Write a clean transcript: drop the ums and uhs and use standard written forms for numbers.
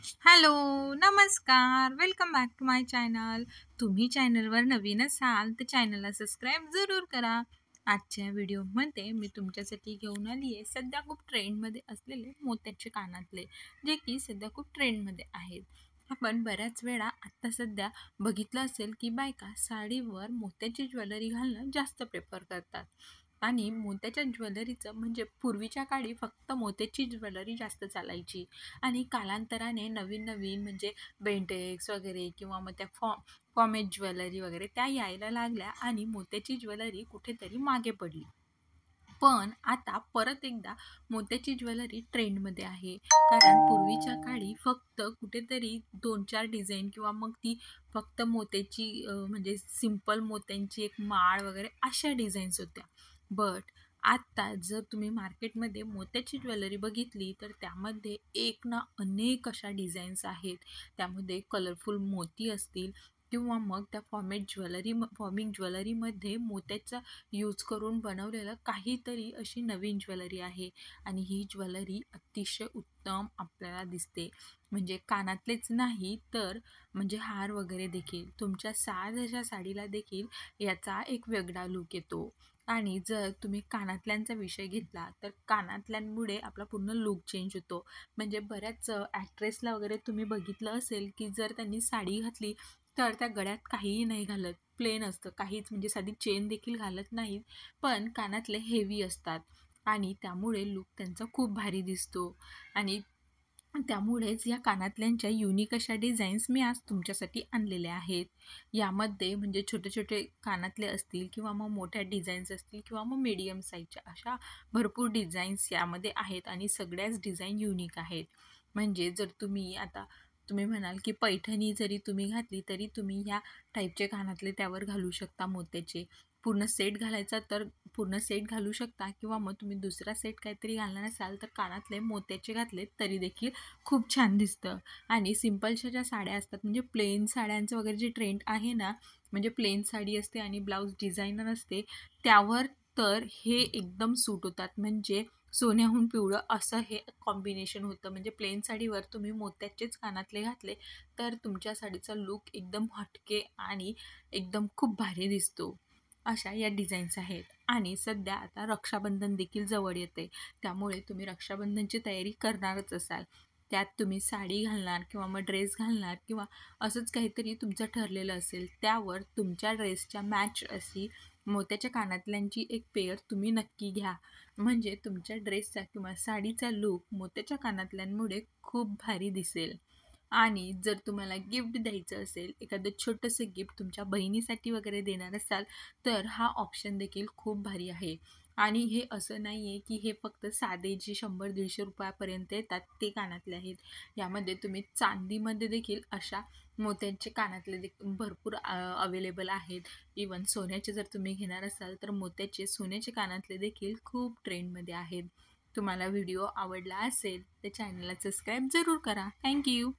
Hello, नमस्कार. Welcome back to my channel. तुम्ही चॅनलवर नवीन असाल तर चॅनलला सबस्क्राईब जरूर करा. आजच्या व्हिडिओमध्ये मी तुमच्यासाठी घेऊन आली आहे सध्या खूप ट्रेंडमध्ये असलेले मोत्याचे कानातले, जे की सध्या खूप ट्रेंडमध्ये आहेत. आपण बऱ्याच वेळा आत्ता सध्या बघितलं असेल की बायका साडीवर मोत्याची ज्वेलरी घालणं जास्त प्रेफर करतात. आणि मोत्याच्या ज्वेलरीचं म्हणजे पूर्वीच्या काळी फक्त मोत्याची ज्वेलरी जास्त चालायची आणि कालांतराने नवीन नवीन म्हणजे बेंटेक्स वगैरे किंवा मग त्या फॉर्मेट ज्वेलरी वगैरे त्या यायला लागल्या आणि मोत्याची ज्वेलरी कुठेतरी मागे पडली. पण आता परत एकदा मोत्याची ज्वेलरी ट्रेंडमध्ये आहे. कारण पूर्वीच्या काळी फक्त कुठेतरी 2-4 डिझाईन किंवा मग ती फक्त मोत्याची म्हणजे सिंपल मोत्यांची एक माळ वगैरे अशा डिझाईन्स होत्या. बट आत्ता जर तुम्ही मार्केटमध्ये मोत्याची ज्वेलरी बघितली तर त्यामध्ये एक ना अनेक अशा डिझाईन्स आहेत. त्यामध्ये कलरफुल मोती असतील किंवा मग त्या फॉर्मिंग ज्वेलरीमध्ये मोत्याचा यूज करून बनवलेलं काहीतरी अशी नवीन ज्वेलरी आहे. आणि ही ज्वेलरी अतिशय उत्तम आपल्याला दिसते. म्हणजे कानातलेच नाही तर म्हणजे हार वगैरे देखील तुमच्या साध्याशा साडीला देखील याचा एक वेगळा लूक येतो. आणि जर तुम्ही कानातल्यांचा विषय घेतला तर कानातल्यांमुळे आपला पूर्ण लूक चेंज होतो. म्हणजे बऱ्याच ॲक्ट्रेसला वगैरे तुम्ही बघितलं असेल की जर त्यांनी साडी घातली तर त्या गळ्यात काहीही नाही घालत, प्लेन असतं, काहीच म्हणजे साधी चेन देखील घालत नाहीत. पण कानातले हेवी असतात आणि त्यामुळे लूक त्यांचा खूप भारी दिसतो. आणि त्यामुळेच या कानातल्यांच्या युनिक अशा डिझाईन्स मी आज तुमच्यासाठी आणलेल्या आहेत. यामध्ये म्हणजे छोटे छोटे कानातले असतील किंवा मग मोठ्या डिझाईन्स असतील किंवा मग मीडियम साईजच्या अशा भरपूर डिझाईन्स यामध्ये आहेत आणि सगळ्याच डिझाईन युनिक आहेत. म्हणजे जर तुम्ही म्हणाल की पैठणी जरी तुम्ही घातली तरी तुम्ही ह्या टाईपचे कानातले त्यावर घालू शकता मोत्याचे. पूर्ण सेट घालायचा तर पूर्ण सेट घालू शकता किंवा मग तुम्ही दुसरा सेट काहीतरी घालणार असाल तर कानातले मोत्याचे घातले तरी देखील खूप छान दिसतं. आणि सिंपलच्या ज्या साड्या असतात म्हणजे प्लेन साड्यांचं वगैरे जे ट्रेंड आहे ना, म्हणजे प्लेन साडी असते आणि ब्लाऊज डिझायनर असते, त्यावर तर हे एकदम सूट होतात. म्हणजे सोन्याहून पिवळं असं हे कॉम्बिनेशन होतं. म्हणजे प्लेन साडीवर तुम्ही मोत्याचेच कानातले घातले तर तुमच्या साडीचा लूक एकदम हटके आणि एकदम खूप भारी दिसतो. अशा या डिझाईन्स आहेत. आणि सध्या आता रक्षाबंधन देखील जवळ येते, त्यामुळे तुम्ही रक्षाबंधनची तयारी करणारच असाल. त्यात तुम्ही साडी घालणार किंवा मग ड्रेस घालणार किंवा असंच काहीतरी तुमचं ठरलेलं असेल, त्यावर तुमच्या ड्रेसच्या मॅच अशी मोत्याच्या कानातल्यांची एक पेअर तुम्ही नक्की घ्या. म्हणजे तुमच्या ड्रेसचा किंवा साडीचा लूक मोत्याच्या कानातल्यांमुळे खूप भारी दिसेल. आणि जर तुम्हाला गिफ्ट द्यायचं असेल, एखादं छोटंसं गिफ्ट तुमच्या बहिणीसाठी वगैरे देणार असाल, तर हा ऑप्शन देखील खूप भारी आहे. आणि हे असं नाही आहे की हे फक्त साधे जे 100-150 रुपयापर्यंत येतात ते कानातले आहेत. यामध्ये तुम्ही चांदीमध्ये देखील अशा मोत्यांचे कानातले भरपूर अवेलेबल आहेत. इवन सोन्याचे जर तुम्ही घेणार असाल तर मोत्याचे सोन्याचे कानातले देखील खूप ट्रेंडमध्ये आहेत. तुम्हाला व्हिडिओ आवडला असेल तर चॅनलला सबस्क्राईब जरूर करा. Thank you.